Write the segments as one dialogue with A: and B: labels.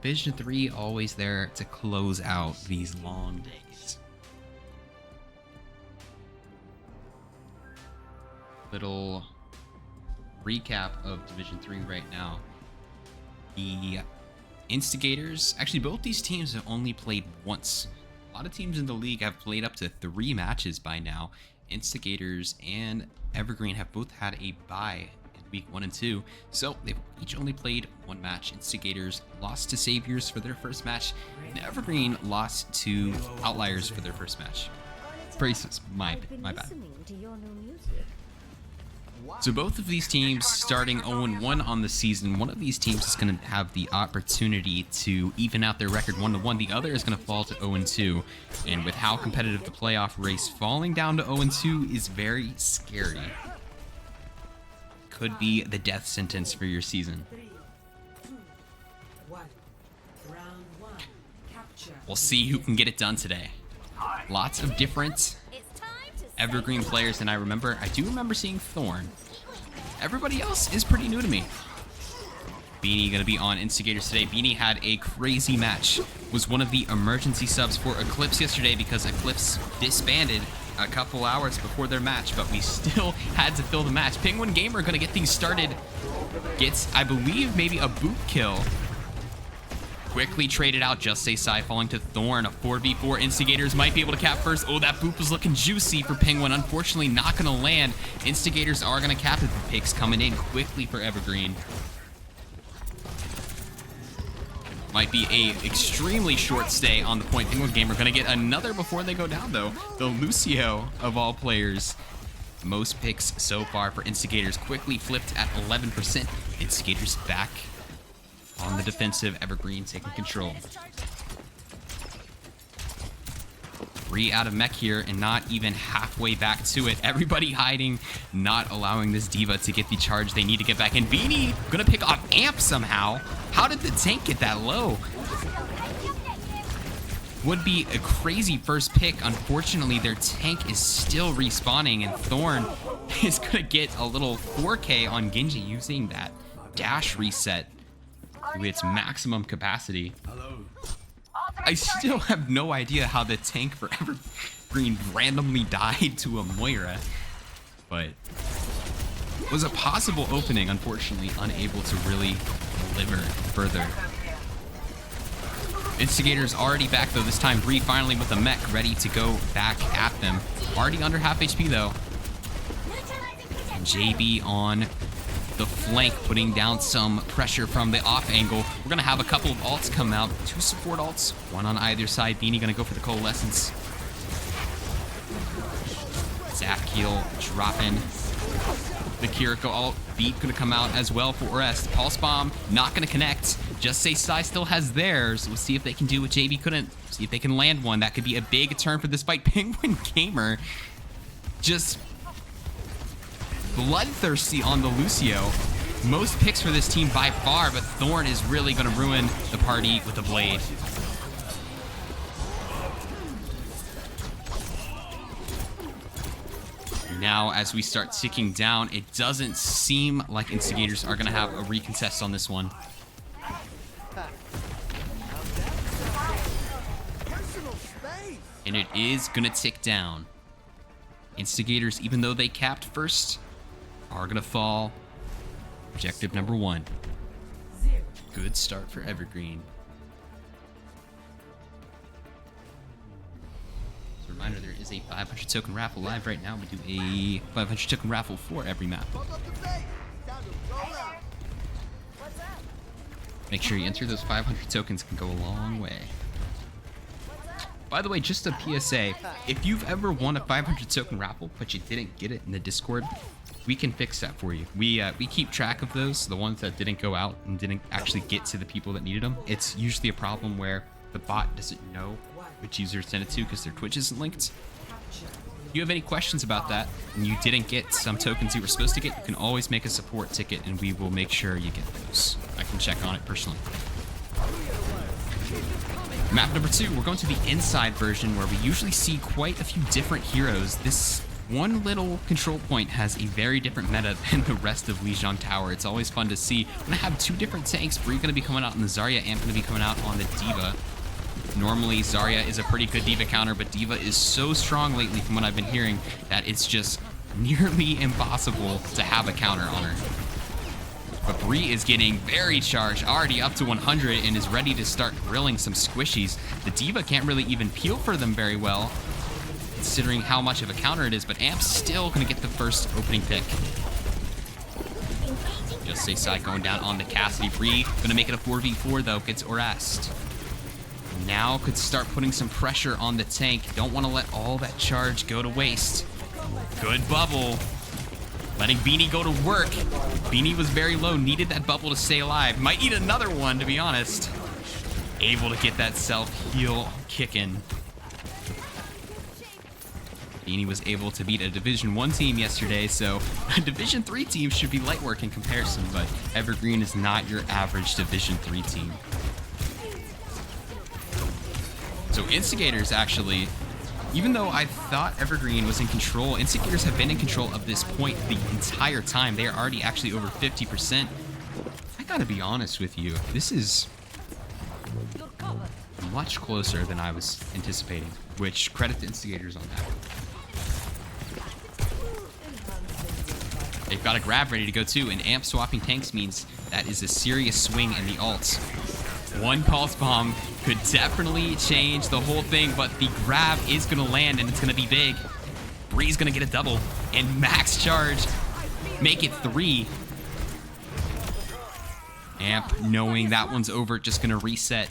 A: Division 3 always there to close out these long days. Little recap of Division 3 right now. The Instigators, actually both these teams have only played once. A lot of teams in the league have played up to 3 matches by now. Instigators and Evergreen have both had a bye in week 1 and 2, so they've each only played 1 match. Instigators lost to Saviors for their first match, and Evergreen lost to Outliers for their first match. Braces, my bad. So both of these teams starting 0-1 on the season. One of these teams is going to have the opportunity to even out their record 1-1. The other is going to fall to 0-2. And with how competitive the playoff race, falling down to 0-2 is very scary. Could be the death sentence for your season. We'll see who can get it done today. Lots of different Evergreen players, and I do remember seeing Thorn. Everybody else is pretty new to me. Beanie gonna be on Instigators today. Beanie had a crazy match. Was one of the emergency subs for Eclipse yesterday because Eclipse disbanded a couple hours before their match, but we still had to fill the match. Penguin Gamer gonna get things started. Gets, I believe, maybe a boot kill. Quickly traded out, Just Say Sigh falling to Thorn. A 4v4. Instigators might be able to cap first. Oh, that boop was looking juicy for Penguin. Unfortunately, not going to land. Instigators are going to cap it. The picks coming in quickly for Evergreen. Might be a extremely short stay on the point. Penguin Gamer going to get another before they go down, though. The Lucio of all players. Most picks so far for Instigators. Quickly flipped at 11%. Instigators back on the defensive. Evergreen taking control. 3 out of mech here and not even halfway back to it. Everybody hiding, not allowing this diva to get the charge they need to get back in. Beanie gonna pick off Amp somehow. How did the tank get that low? Would be a crazy first pick. Unfortunately, their tank is still respawning, and Thorn is gonna get a little 4K on Genji using that dash reset to its maximum capacity. I still have no idea how the tank for Evergreen randomly died to a Moira, but it was a possible opening. Unfortunately, unable to really deliver further. Instigators already back though. This time Bree finally with a mech ready to go back at them. Already under half HP though. And JB on the flank, putting down some pressure from the off angle. We're gonna have a couple of alts come out. 2 support alts, 1 on either side. Beanie gonna go for the coalescence. Zapkiel dropping the Kiriko ult. Beat gonna come out as well for Orest. Pulse bomb not gonna connect. Just Say Sigh still has theirs. We'll see if they can do what JB couldn't. See if they can land one. That could be a big turn for this fight. Penguin Gamer just bloodthirsty on the Lucio. Most picks for this team by far, but Thorn is really going to ruin the party with a blade. Now, as we start ticking down, it doesn't seem like Instigators are going to have a recontest on this one. And it is going to tick down. Instigators, even though they capped first, are going to fall. Objective number 1. Good start for Evergreen. As a reminder, there is a 500 token raffle live right now. We do a 500 token raffle for every map. Make sure you enter those 500 tokens, can go a long way. By the way, just a PSA, if you've ever won a 500 token raffle, but you didn't get it in the Discord, we can fix that for you. We keep track of those, the ones that didn't go out and didn't actually get to the people that needed them. It's usually a problem where the bot doesn't know which user to send it to because their Twitch isn't linked. If you have any questions about that and you didn't get some tokens you were supposed to get, you can always make a support ticket and we will make sure you get those. I can check on it personally. Map number 2, we're going to the inside version where we usually see quite a few different heroes. This one little control point has a very different meta than the rest of Lijiang Tower. It's always fun to see. I'm gonna have two different tanks. Bree gonna be coming out on the Zarya, Amp gonna be coming out on the D.Va. Normally, Zarya is a pretty good D.Va counter, but D.Va is so strong lately from what I've been hearing that it's just nearly impossible to have a counter on her. But Bree is getting very charged, already up to 100, and is ready to start grilling some squishies. The D.Va can't really even peel for them very well, considering how much of a counter it is, but Amp's still gonna get the first opening pick. Just say side going down on the Cassidy. Bree gonna make it a 4v4 though, gets Orest. Now could start putting some pressure on the tank. Don't want to let all that charge go to waste. Good bubble. Letting Beanie go to work. Beanie was very low, needed that bubble to stay alive. Might need another one, to be honest. Able to get that self-heal kicking. Beanie was able to beat a Division 1 team yesterday, so a Division 3 team should be light work in comparison, but Evergreen is not your average Division 3 team. So Instigators actually, even though I thought Evergreen was in control, Instigators have been in control of this point the entire time. They are already actually over 50%. I gotta be honest with you, this is much closer than I was anticipating, which credit to Instigators on that. They've got a grab ready to go too, and Amp swapping tanks means that is a serious swing in the ults. One pulse bomb could definitely change the whole thing, but the grab is gonna land and it's gonna be big. Bree's gonna get a double and max charge, make it 3. Amp knowing that one's over, just gonna reset.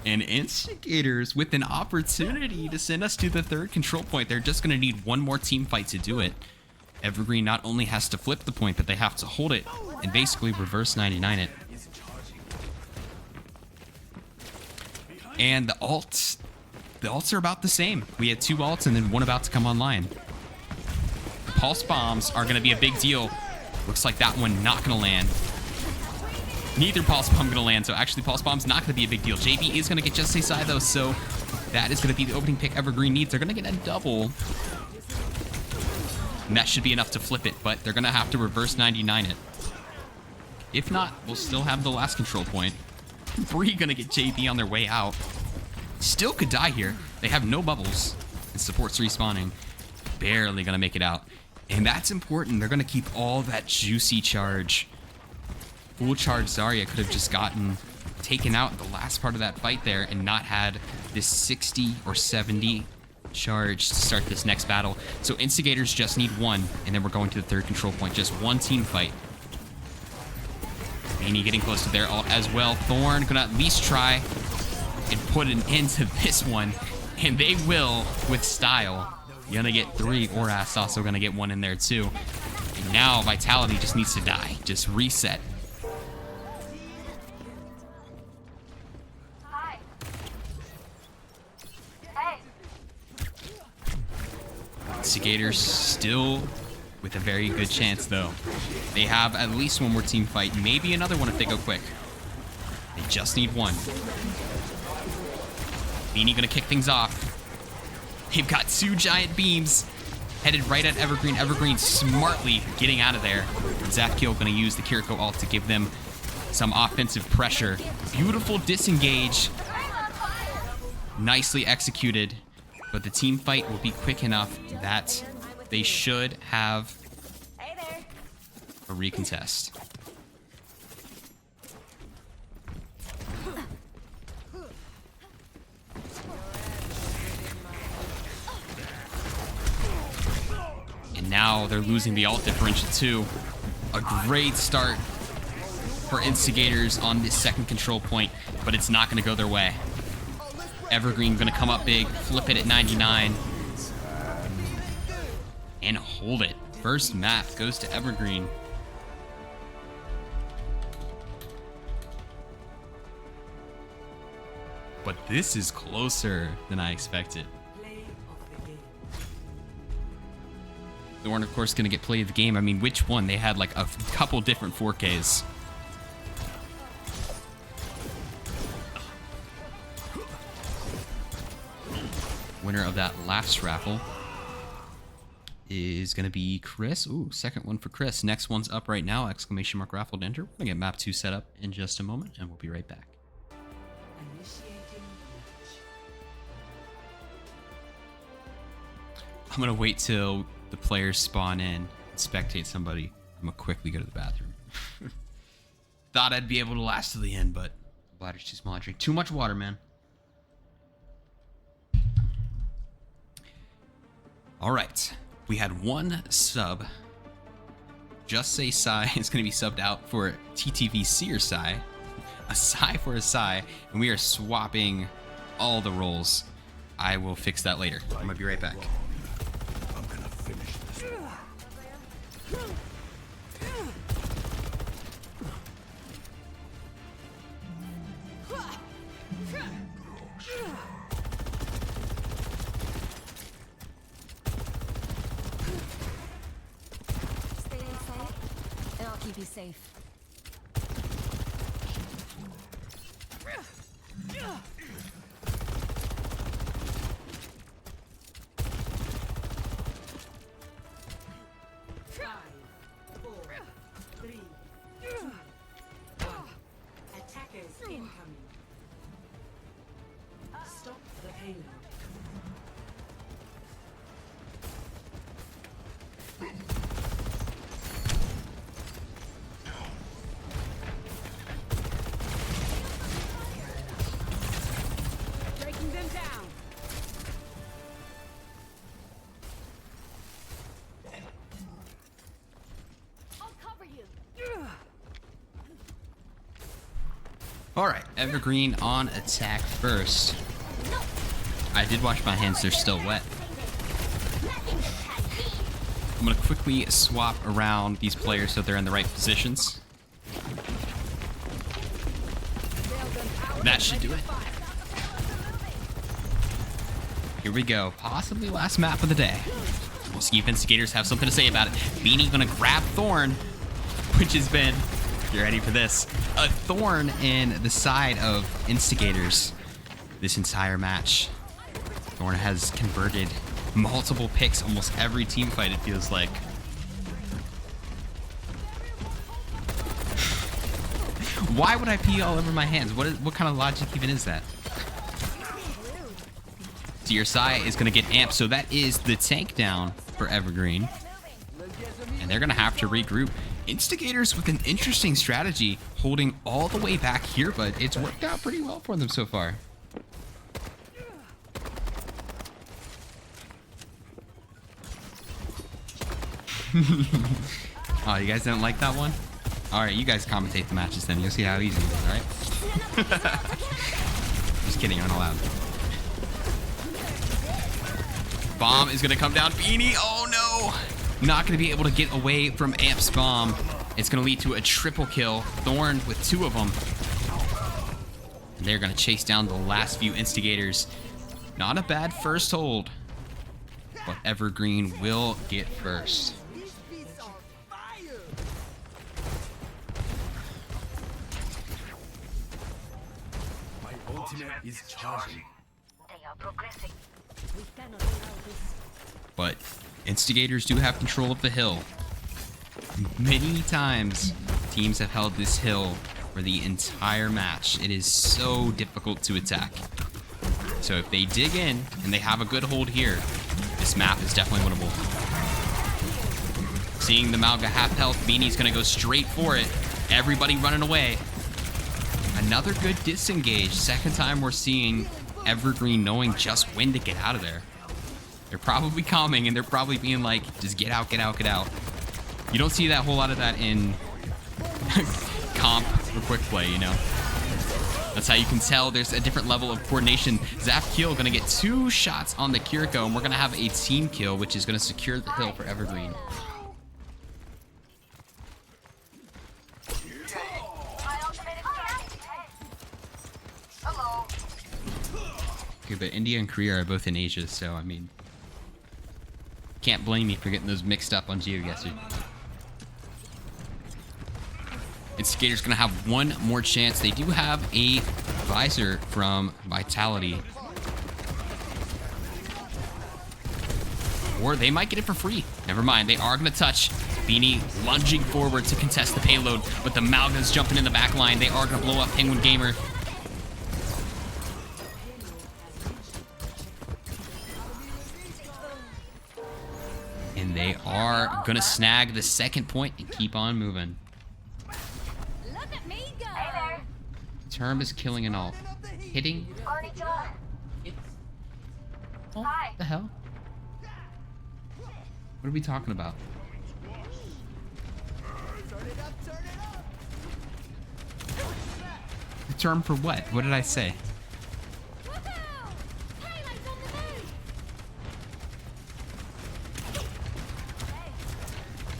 A: And Instigators with an opportunity to send us to the third control point. They're just gonna need one more team fight to do it. Evergreen not only has to flip the point, but they have to hold it and basically reverse 99 it. And the ults are about the same. We had 2 ults and then one about to come online. The pulse bombs are gonna be a big deal. Looks like that one not gonna land. Neither pulse bomb gonna land, so actually pulse bomb's not gonna be a big deal. JB is gonna get just a side though, so that is gonna be the opening pick Evergreen needs. They're gonna get a double. And that should be enough to flip it, but they're gonna have to reverse 99 it. If not, we'll still have the last control point. Bree gonna get JB on their way out. Still could die here. They have no bubbles. And support's respawning. Barely gonna make it out. And that's important. They're gonna keep all that juicy charge. Full charge Zarya could have just gotten taken out in the last part of that fight there and not had this 60 or 70 charge to start this next battle. So Instigators just need one, and then we're going to the third control point. Just one team fight. Beanie getting close to their ult as well. Thorn gonna at least try and put an end to this one, and they will with style. You're gonna get 3. Oras also gonna get 1 in there too. And now Vitality just needs to die. Just reset. Instigators still with a very good chance though. They have at least one more team fight, maybe another one if they go quick. They just need one. Beanie gonna kick things off. They've got 2 giant beams headed right at Evergreen. Evergreen smartly getting out of there. Zapkill gonna use the Kiriko ult to give them some offensive pressure. Beautiful disengage. Nicely executed. But the team fight will be quick enough that they should have a recontest. And now they're losing the ult differential too. A great start for Instigators on this second control point, but it's not going to go their way. Evergreen gonna come up big, flip it at 99, and hold it. First map goes to Evergreen. But this is closer than I expected. Thorn, of course, gonna get play of the game. I mean, which one? They had like a couple different 4Ks. Winner of that last raffle is going to be Chris. Ooh, second one for Chris. Next one's up right now. Exclamation mark raffled enter. We're going to get map 2 set up in just a moment, and we'll be right back. I'm going to wait till the players spawn in and spectate somebody. I'm going to quickly go to the bathroom. Thought I'd be able to last to the end, but the bladder's too small. I drink too much water, man. All right. We had one sub. Just Say Psy is going to be subbed out for TTVC or Psy. A Psy for a Psy. And we are swapping all the roles. I will fix that later. I'm going to be right back.
B: I'm going to finish this.
C: Keep you safe.
D: Attackers incoming. Stop the payload.
C: Breaking them down. I'll cover you.
A: All right, Evergreen on attack first. I did wash my hands, they're still wet. I'm gonna quickly swap around these players so they're in the right positions. That should do it. Here we go, possibly last map of the day. We'll see if Instigators have something to say about it. Beanie gonna grab Thorn, which has been, you ready for this, a thorn in the side of Instigators this entire match. Thorn has converted multiple picks almost every team fight, it feels like. Why would I pee all over my hands? What kind of logic even is that? So your Psy is going to get amped, so that is the tank down for Evergreen. And they're going to have to regroup. Instigators with an interesting strategy, holding all the way back here, but it's worked out pretty well for them so far. Oh, you guys didn't like that one? Alright, you guys commentate the matches then. You'll see how easy it is, alright? Just kidding, I'm allowed. Bomb is going to come down. Beanie, oh no! Not going to be able to get away from Amp's bomb. It's going to lead to a triple kill. Thorn with 2 of them. And they're going to chase down the last few Instigators. Not a bad first hold. But Evergreen will get first.
B: My ultimate is charging.
C: They are progressing. We cannot allow this.
A: But Instigators do have control of the hill. Many times, teams have held this hill for the entire match. It is so difficult to attack. So if they dig in and they have a good hold here, this map is definitely winnable. Seeing the Malga half health, Beanie's gonna go straight for it. Everybody running away. Another good disengage. Second time we're seeing Evergreen knowing just when to get out of there. They're probably calming and they're probably being like, just get out, get out, get out. You don't see that whole lot of that in comp or quick play, you know? That's how you can tell there's a different level of coordination. Zapkiel gonna get 2 shots on the Kiriko, and we're gonna have a team kill, which is gonna secure the hill for Evergreen. Okay, but India and Korea are both in Asia, so I mean, can't blame me for getting those mixed up on GeoGuessr. Instigator's gonna have one more chance. They do have a visor from Vitality. Or they might get it for free. Never mind, they are going to touch. Beanie lunging forward to contest the payload, but the Malgas jumping in the back line. They are going to blow up Penguin Gamer. And they are going to snag the second point and keep on moving.
C: Look at me go. Hey there.
A: Term is killing an ult. Hitting.
C: Already done.
A: Oh,
C: Hi.
A: what the hell? What are we talking about? The term for what? What did I say?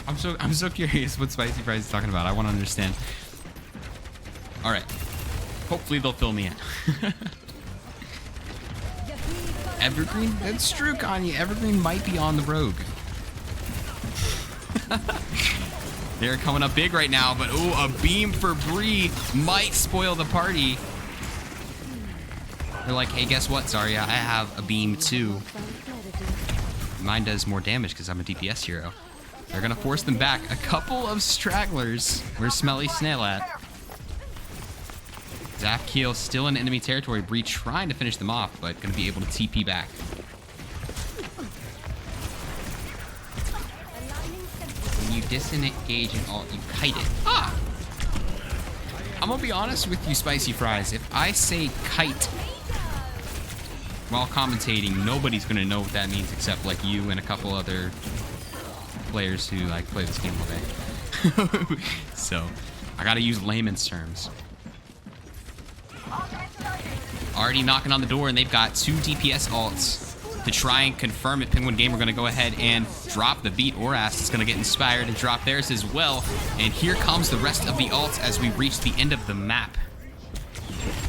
A: I'm so curious what Spicy Fries is talking about. I want to understand. All right. Hopefully they'll fill me in. Evergreen? That's true, Kanye. Evergreen might be on the rogue. They're coming up big right now, but oh, a beam for Bree might spoil the party. They're like, hey, guess what, Zarya? I have a beam too. Mine does more damage because I'm a DPS hero. They're gonna force them back. A couple of stragglers. Where's Smelly Snail at? Zafkiel still in enemy territory. Bree trying to finish them off, but gonna be able to TP back. When you disengage and ult, you kite it. Ah! I'm gonna be honest with you, Spicy Fries. If I say kite while commentating, nobody's gonna know what that means except like you and a couple other players who like play this game all day. So I gotta use layman's terms. Already knocking on the door, and they've got 2 DPS ults to try and confirm it. Penguin Gamer gonna go ahead and drop the beat. Oras is gonna get inspired and drop theirs as well. And here comes the rest of the ults as we reach the end of the map.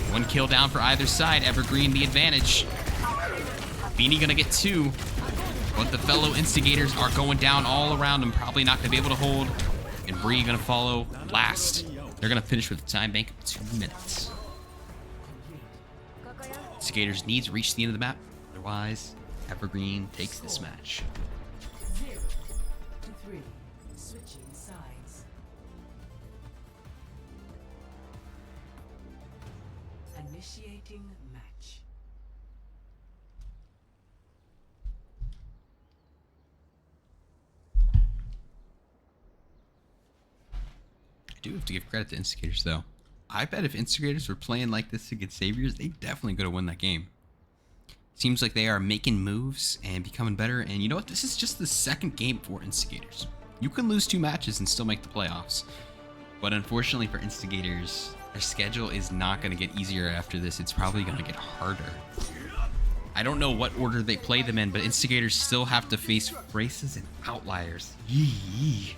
A: 1 kill down for either side. Evergreen the advantage. Beanie gonna get 2. But the fellow Instigators are going down all around him. Probably not going to be able to hold. And Bree going to follow last. They're going to finish with a time bank of 2 minutes. Instigators need to reach the end of the map. Otherwise, Evergreen takes this match.
D: 0 to 3. Switching sides. Initiating match.
A: I do have to give credit to Instigators, though. I bet if Instigators were playing like this against Saviors, they definitely could have won that game. Seems like they are making moves and becoming better. And you know what? This is just the second game for Instigators. You can lose 2 matches and still make the playoffs. But unfortunately for Instigators, their schedule is not going to get easier after this. It's probably going to get harder. I don't know what order they play them in, but Instigators still have to face Races and Outliers. Yee.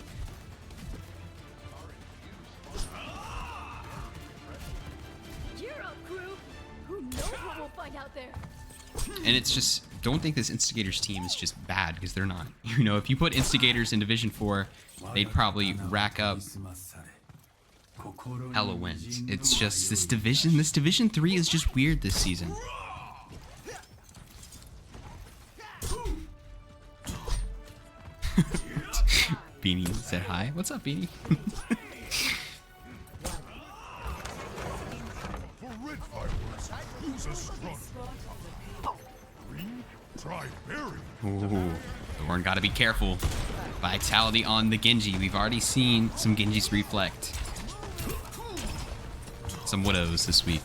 C: Out there.
A: And it's just, don't think this Instigators team is just bad, because they're not. You know, if you put Instigators in Division 4, they'd probably rack up hella wins. It's just this Division 3 is just weird this season. Beanie said hi. What's up, Beanie? Ooh, Thorn gotta be careful. Vitality on the Genji. We've already seen some Genjis reflect. Some Widows this week.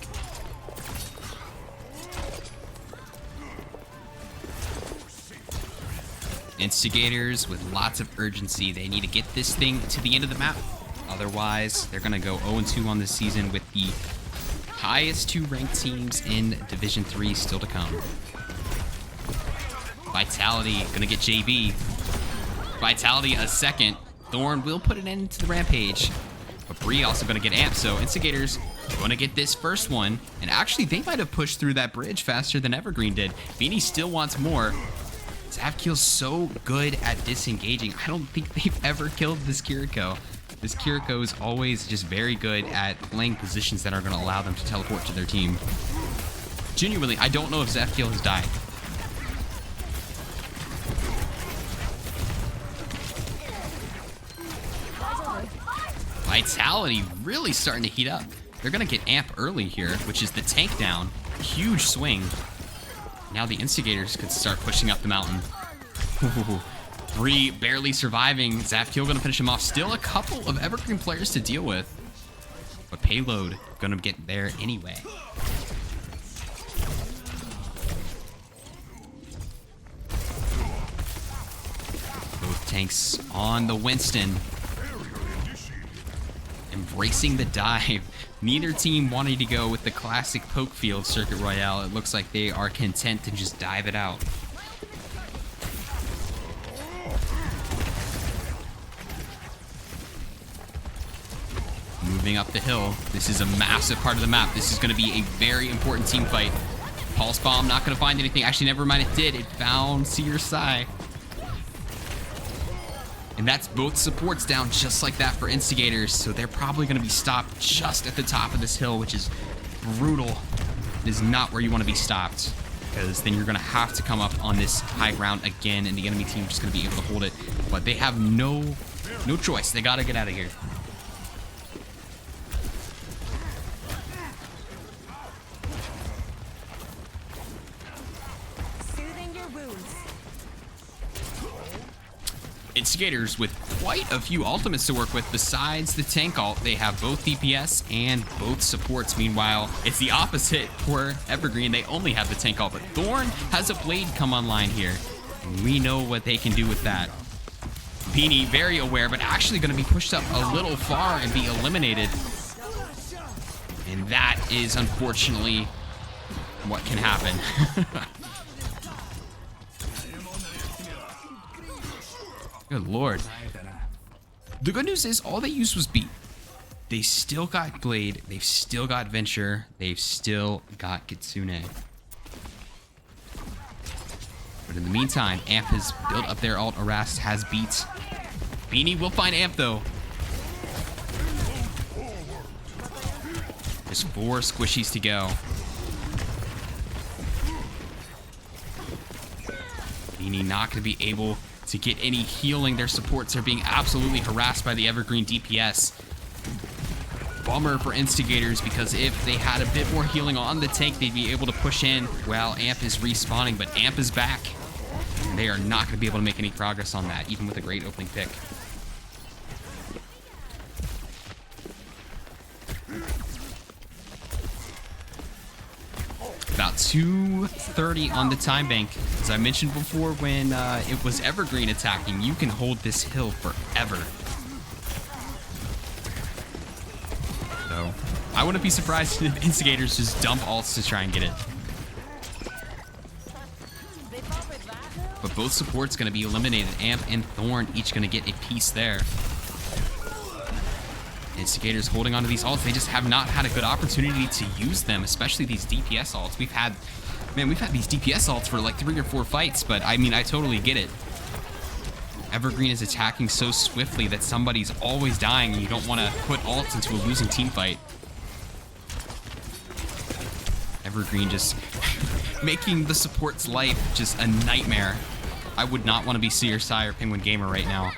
A: Instigators with lots of urgency. They need to get this thing to the end of the map. Otherwise, they're gonna go 0-2 on this season with the highest 2 ranked teams in Division 3 still to come. Vitality gonna get JB. Vitality a second. Thorn will put an end to the rampage. But Bree also gonna get amped, so Instigators gonna get this first one. And actually, they might have pushed through that bridge faster than Evergreen did. Beanie still wants more. Zafkiel's so good at disengaging. I don't think they've ever killed this Kiriko. This Kiriko is always just very good at playing positions that are gonna allow them to teleport to their team. Genuinely, I don't know if Zafkiel has died. Vitality really starting to heat up. They're going to get Amp early here, which is the tank down. Huge swing. Now the Instigators could start pushing up the mountain. Bree barely surviving. Zapkiel going to finish him off. Still a couple of Evergreen players to deal with. But Payload going to get there anyway. Both tanks on the Winston. Embracing the dive. Neither team wanting to go with the classic poke field Circuit Royale. It looks like they are content to just dive it out. Moving up the hill. This is a massive part of the map. This is going to be a very important team fight. Pulse Bomb not going to find anything. Actually, never mind, it did. It found Seer Sai. And that's both supports down just like that for Instigators. So they're probably going to be stopped just at the top of this hill, which is brutal. It is not where you want to be stopped, because then you're going to have to come up on this high ground again, and the enemy team is just going to be able to hold it. But they have no choice. They got to get out of here. Instigators with quite a few ultimates to work with. Besides the tank ult, they have both DPS and both supports. Meanwhile, it's the opposite for Evergreen. They only have the tank ult, but Thorn has a blade come online here. And we know what they can do with that. Beanie very aware, but actually going to be pushed up a little far and be eliminated. And that is unfortunately what can happen. Good lord. The good news is all they used was beat. They still got Blade. They've still got Venture. They've still got Kitsune. But in the meantime, Amp has built up their ult. Arast has beat. Beanie will find Amp though. There's 4 squishies to go. Beanie not going to be able to get any healing. Their supports are being absolutely harassed by the Evergreen DPS. Bummer for Instigators, because if they had a bit more healing on the tank, they'd be able to push in while Amp is respawning, but Amp is back. And they are not going to be able to make any progress on that, even with a great opening pick. About 2:30 on the time bank. As I mentioned before, when it was Evergreen attacking, you can hold this hill forever. So I wouldn't be surprised if Instigators just dump ults to try and get it. But both supports going to be eliminated. Amp and Thorn each going to get a piece there. Instigators holding onto these ults. They just have not had a good opportunity to use them, especially these DPS ults. We've had these DPS ults for like 3 or 4 fights, but I mean, I totally get it. Evergreen is attacking so swiftly that somebody's always dying, and you don't want to put ults into a losing team fight. Evergreen just making the support's life just a nightmare. I would not want to be Seer Sai or Penguin Gamer right now.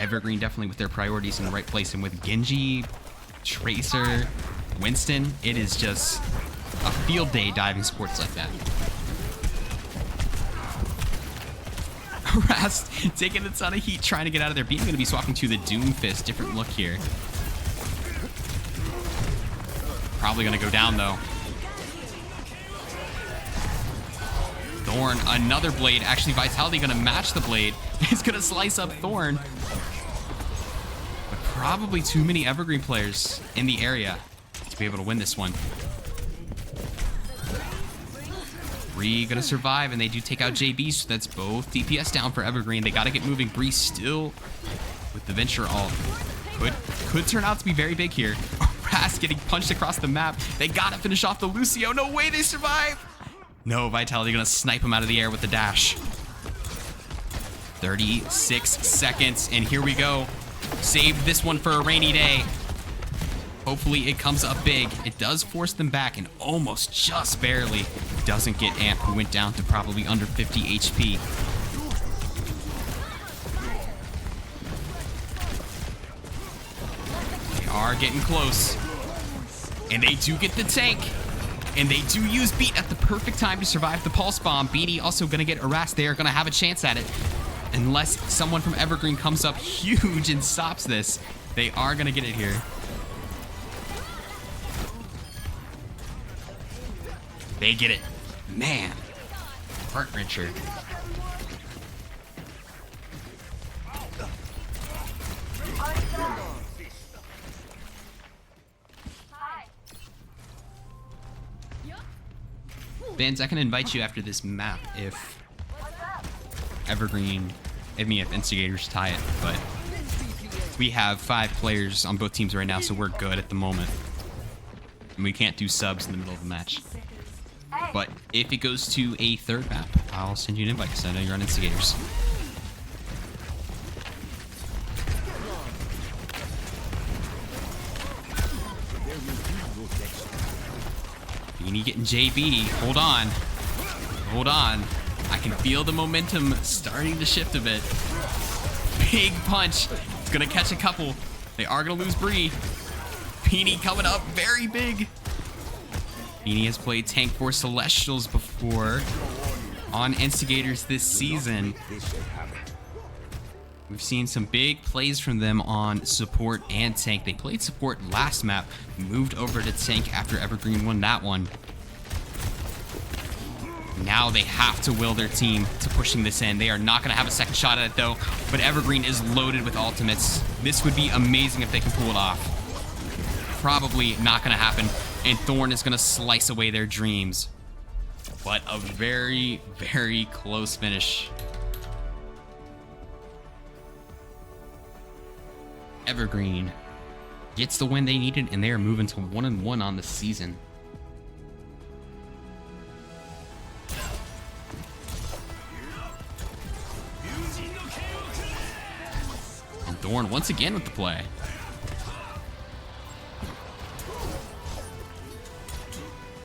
A: Evergreen definitely with their priorities in the right place, and with Genji, Tracer, Winston, it is just a field day diving sports like that. Rast taking a ton of heat trying to get out of there. Beating going to be swapping to the Doom Fist. Different look here. Probably going to go down though. Thorn, another blade. Actually, Vitality going to match the blade. He's going to slice up Thorn. But probably too many Evergreen players in the area to be able to win this one. Bree going to survive, and they do take out JB, so that's both DPS down for Evergreen. They got to get moving. Bree still with the Venture ult. Could turn out to be very big here. Rast getting punched across the map. They got to finish off the Lucio. No way they survive. No, Vitality going to snipe him out of the air with the dash. 36 seconds, and here we go. Save this one for a rainy day. Hopefully it comes up big. It does force them back, and almost just barely doesn't get Amp, who went down to probably under 50 HP. They are getting close. And they do get the tank. And they do use Beat at the perfect time to survive the pulse bomb. BD also gonna get harassed. They are gonna have a chance at it. Unless someone from Evergreen comes up huge and stops this. They are gonna get it here. They get it. Man. Heart-wrencher. Vans, I can invite you after this map if Evergreen, if Instigators tie it, but we have 5 players on both teams right now, so we're good at the moment. And we can't do subs in the middle of the match. But if it goes to a third map, I'll send you an invite because I know you're on Instigators. Beanie getting JB. Hold on. Hold on. I can feel the momentum starting to shift a bit. Big punch. It's going to catch a couple. They are going to lose Bree. Beanie coming up very big. Beanie has played tank for Celestials before on Instigators this season. We've seen some big plays from them on support and tank. They played support last map, moved over to tank after Evergreen won that one. Now they have to will their team to pushing this in. They are not going to have a second shot at it though, but Evergreen is loaded with ultimates. This would be amazing if they can pull it off. Probably not going to happen, and Thorn is going to slice away their dreams. But a very, very close finish. Evergreen gets the win they needed, and they are moving to 1-1 on the season. And Thorn once again with the play.